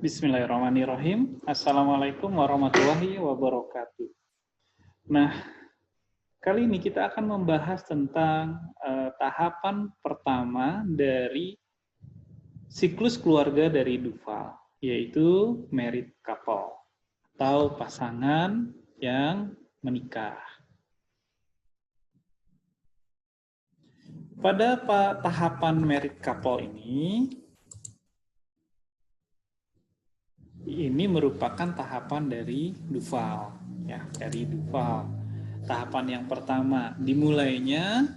Bismillahirrahmanirrahim. Assalamualaikum warahmatullahi wabarakatuh. Nah, kali ini kita akan membahas tentang tahapan pertama dari siklus keluarga dari Duval, yaitu married couple atau pasangan yang menikah. Pada tahapan married couple ini merupakan tahapan dari Duval, ya, dari Duval. Tahapan yang pertama dimulainya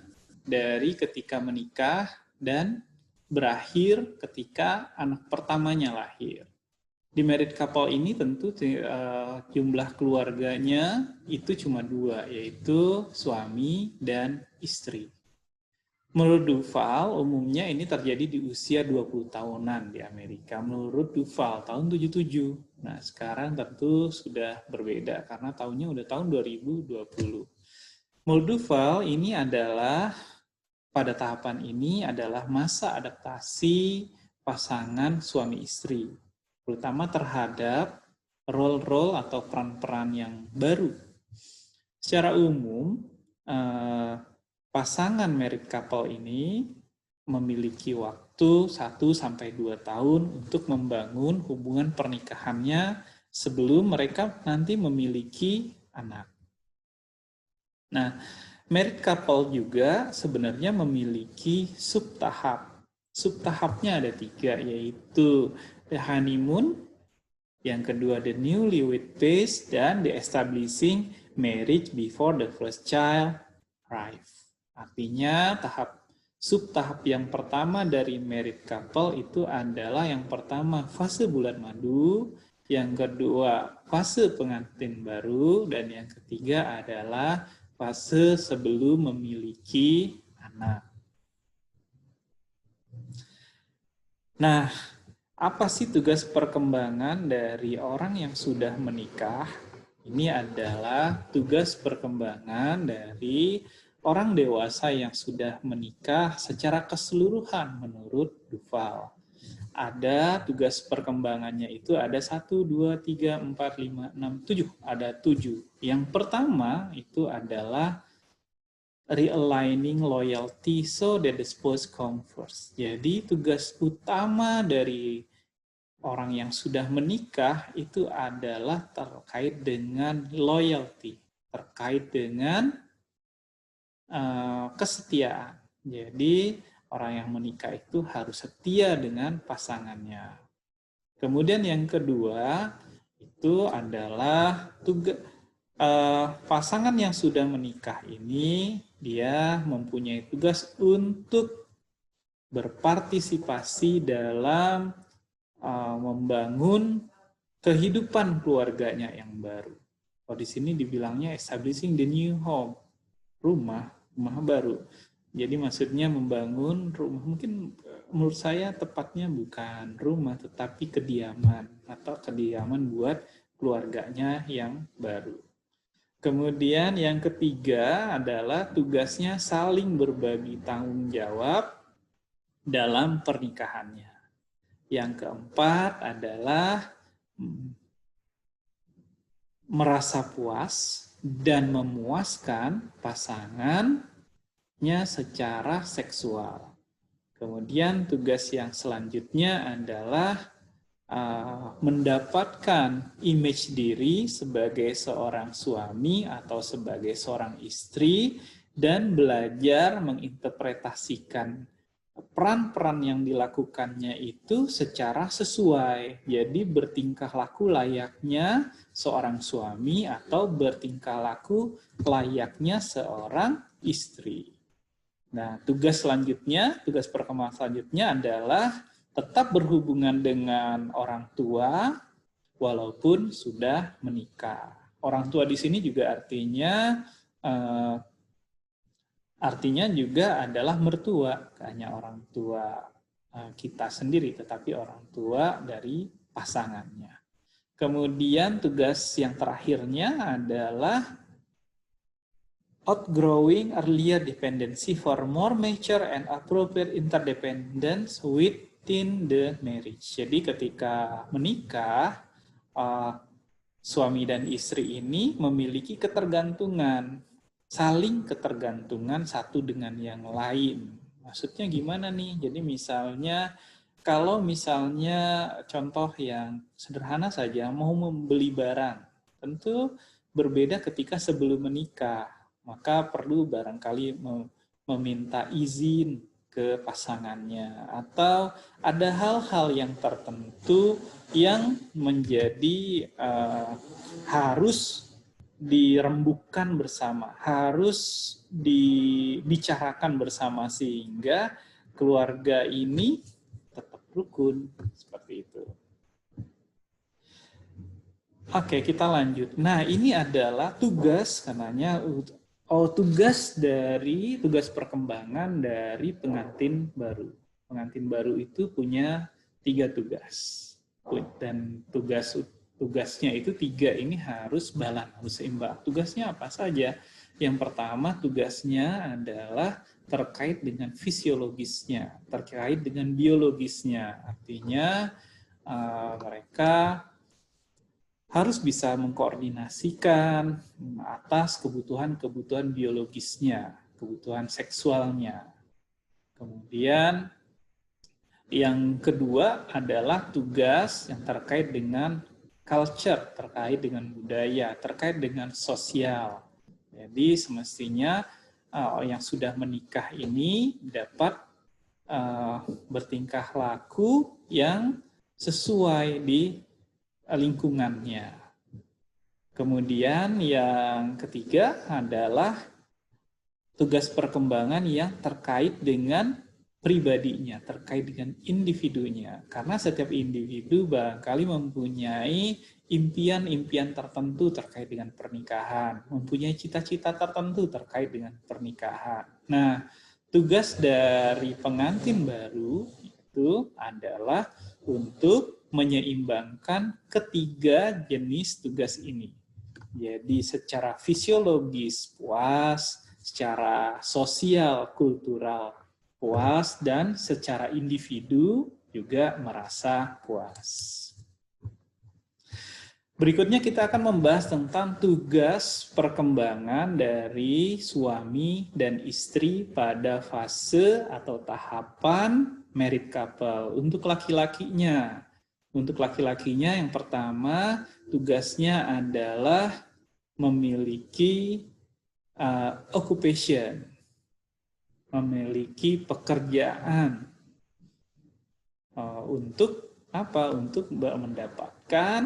dari ketika menikah dan berakhir ketika anak pertamanya lahir. Di married couple ini tentu jumlah keluarganya itu cuma dua, yaitu suami dan istri. Menurut Duval, umumnya ini terjadi di usia 20 tahunan di Amerika. Menurut Duval, tahun 77. Nah, sekarang tentu sudah berbeda karena tahunnya udah tahun 2020. Menurut Duval, ini adalah, pada tahapan ini adalah masa adaptasi pasangan suami istri, terutama terhadap role-role atau peran-peran yang baru. Secara umum, pasangan married couple ini memiliki waktu 1-2 tahun untuk membangun hubungan pernikahannya sebelum mereka nanti memiliki anak. Nah, married couple juga sebenarnya memiliki subtahap. Subtahapnya ada 3, yaitu the honeymoon, yang kedua the newlywed phase, dan the establishing marriage before the first child arrives. Artinya subtahap yang pertama dari married couple itu adalah yang pertama fase bulan madu, yang kedua fase pengantin baru, dan yang ketiga adalah fase sebelum memiliki anak. Nah, apa sih tugas perkembangan dari orang yang sudah menikah? Ini adalah tugas perkembangan dari orang dewasa yang sudah menikah secara keseluruhan menurut Duval. Ada tugas perkembangannya itu ada 1, 2, 3, 4, 5, 6, 7. Ada 7. Yang pertama itu adalah realigning loyalty so that the spouse comes first. Jadi tugas utama dari orang yang sudah menikah itu adalah terkait dengan loyalty, terkait dengan kesetiaan. Jadi orang yang menikah itu harus setia dengan pasangannya. Kemudian yang kedua itu adalah pasangan yang sudah menikah ini dia mempunyai tugas untuk berpartisipasi dalam membangun kehidupan keluarganya yang baru. Kalau di sini dibilangnya establishing the new home, rumah baru. Jadi maksudnya membangun rumah, mungkin menurut saya tepatnya bukan rumah tetapi kediaman atau kediaman buat keluarganya yang baru. Kemudian yang ketiga adalah tugasnya saling berbagi tanggung jawab dalam pernikahannya. Yang keempat adalah merasa puas dan memuaskan pasangannya secara seksual. Kemudian tugas yang selanjutnya adalah mendapatkan image diri sebagai seorang suami atau sebagai seorang istri dan belajar menginterpretasikan peran-peran yang dilakukannya itu secara sesuai. Jadi bertingkah laku layaknya seorang suami atau bertingkah laku layaknya seorang istri. Nah, tugas perkembangan selanjutnya adalah tetap berhubungan dengan orang tua walaupun sudah menikah. Orang tua di sini juga artinya juga adalah mertua, hanya orang tua kita sendiri, tetapi orang tua dari pasangannya. Kemudian tugas yang terakhirnya adalah outgrowing earlier dependency for more mature and appropriate interdependence with within the marriage. Jadi ketika menikah, suami dan istri ini memiliki ketergantungan, saling ketergantungan satu dengan yang lain. Maksudnya gimana nih? Jadi misalnya, kalau misalnya contoh yang sederhana saja, mau membeli barang, tentu berbeda ketika sebelum menikah. Maka perlu barangkali meminta izin ke pasangannya, atau ada hal-hal yang tertentu yang menjadi harus dirembukan bersama, harus dibicarakan bersama sehingga keluarga ini tetap rukun, seperti itu. Oke, kita lanjut. Nah, ini adalah tugas katanya tugas perkembangan dari pengantin baru. Pengantin baru itu punya 3 tugas. Dan tugasnya itu 3 ini harus balance, harus seimbang. Tugasnya apa saja? Yang pertama, tugasnya adalah terkait dengan fisiologisnya, terkait dengan biologisnya. Artinya mereka harus bisa mengkoordinasikan atas kebutuhan-kebutuhan biologisnya, kebutuhan seksualnya. Kemudian yang kedua adalah tugas yang terkait dengan culture, terkait dengan budaya, terkait dengan sosial. Jadi semestinya yang sudah menikah ini dapat bertingkah laku yang sesuai di lingkungannya. Kemudian yang ketiga adalah tugas perkembangan yang terkait dengan pribadinya, terkait dengan individunya. Karena setiap individu barangkali mempunyai impian-impian tertentu terkait dengan pernikahan, mempunyai cita-cita tertentu terkait dengan pernikahan. Nah, tugas dari pengantin baru itu adalah untuk menyeimbangkan ketiga jenis tugas ini. Jadi secara fisiologis puas, secara sosial, kultural puas, dan secara individu juga merasa puas. Berikutnya kita akan membahas tentang tugas perkembangan dari suami dan istri pada fase atau tahapan married couple. Untuk laki-lakinya, yang pertama tugasnya adalah memiliki occupation, memiliki pekerjaan. Untuk apa? Untuk mendapatkan,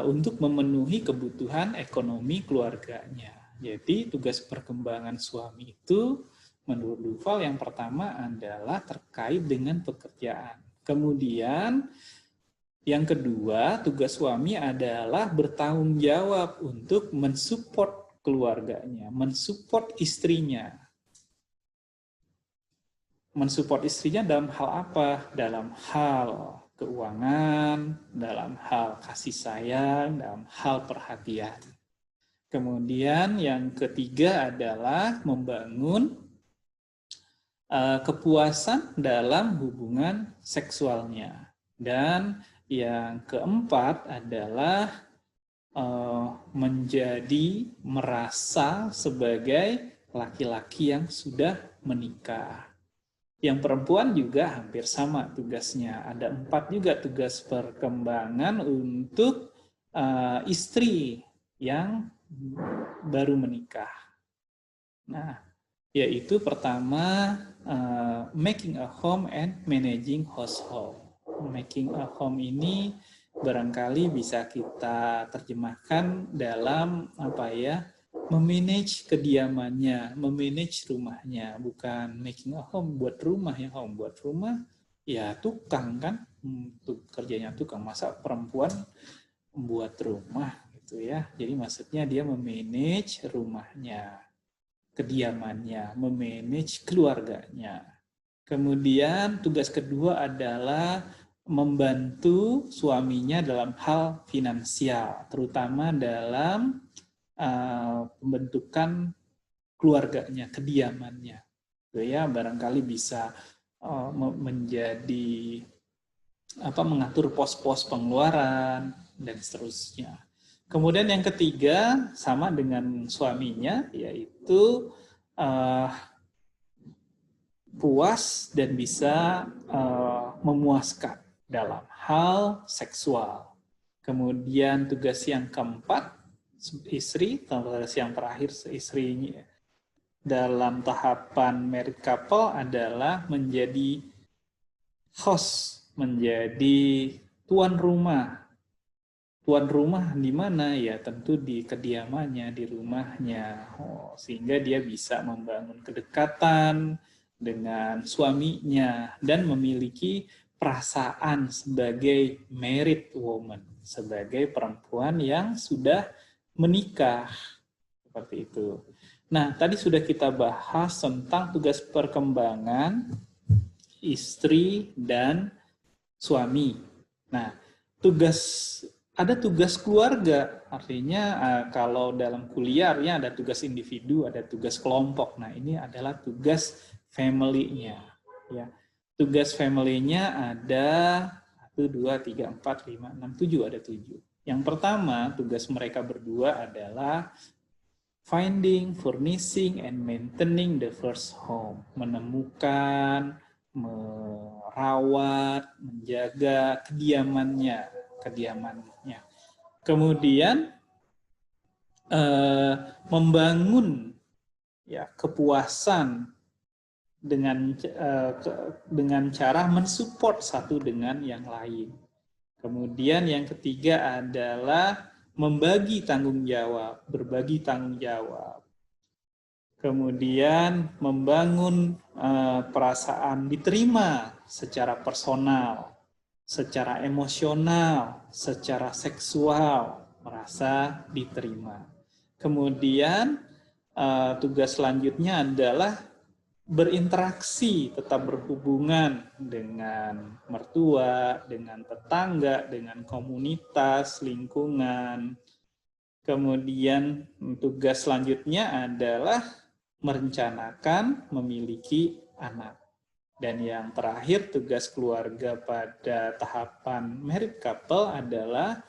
untuk memenuhi kebutuhan ekonomi keluarganya. Jadi tugas perkembangan suami itu menurut Duval yang pertama adalah terkait dengan pekerjaan. Kemudian yang kedua, tugas suami adalah bertanggung jawab untuk mensupport keluarganya, mensupport istrinya. Mensupport istrinya dalam hal apa? Dalam hal keuangan, dalam hal kasih sayang, dalam hal perhatian. Kemudian yang ketiga adalah membangun kepuasan dalam hubungan seksualnya. Dan yang keempat adalah merasa sebagai laki-laki yang sudah menikah. Yang perempuan juga hampir sama tugasnya. Ada 4 juga tugas perkembangan untuk istri yang baru menikah. Nah, yaitu pertama making a home and managing household. Making a home ini barangkali bisa kita terjemahkan dalam memanage kediamannya, memanage rumahnya, bukan making a home buat rumah ya. Home buat rumah ya tukang kan, kerjanya tukang, masa perempuan buat rumah gitu ya. Jadi maksudnya dia memanage rumahnya, kediamannya, memanage keluarganya. Kemudian tugas kedua adalah membantu suaminya dalam hal finansial, terutama dalam pembentukan keluarganya, kediamannya. Ya, barangkali bisa menjadi mengatur pos-pos pengeluaran dan seterusnya. Kemudian yang ketiga sama dengan suaminya, yaitu puas dan bisa memuaskan dalam hal seksual. Kemudian tugas yang keempat, istri, tugas yang terakhir istrinya dalam tahapan married couple adalah menjadi host, menjadi tuan rumah. Tuan rumah di mana? Ya tentu di kediamannya, di rumahnya. Sehingga dia bisa membangun kedekatan dengan suaminya dan memiliki perasaan sebagai married woman, sebagai perempuan yang sudah menikah. Seperti itu. Nah, tadi sudah kita bahas tentang tugas perkembangan istri dan suami. Nah, ada tugas keluarga, artinya kalau dalam kuliah ada tugas individu, ada tugas kelompok. Nah, ini adalah tugas family-nya. Ya. Tugas family-nya ada 1, 2, 3, 4, 5, 6, 7, ada 7. Yang pertama, tugas mereka berdua adalah finding, furnishing, and maintaining the first home. Menemukan, merawat, menjaga kediamannya. Kemudian membangun kepuasan dengan cara mensupport satu dengan yang lain. Kemudian yang ketiga adalah membagi tanggung jawab, berbagi tanggung jawab. Kemudian membangun perasaan diterima secara personal, secara emosional, secara seksual, merasa diterima. Kemudian tugas selanjutnya adalah berinteraksi, tetap berhubungan dengan mertua, dengan tetangga, dengan komunitas, lingkungan. Kemudian tugas selanjutnya adalah merencanakan memiliki anak. Dan yang terakhir, tugas keluarga pada tahapan married couple adalah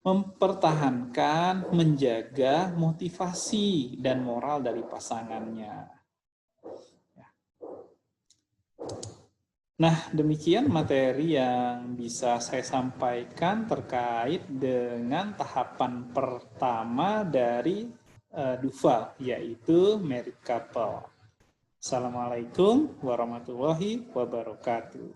mempertahankan, menjaga motivasi dan moral dari pasangannya. Nah, demikian materi yang bisa saya sampaikan terkait dengan tahapan pertama dari Duval, yaitu married couple. Assalamualaikum warahmatullahi wabarakatuh.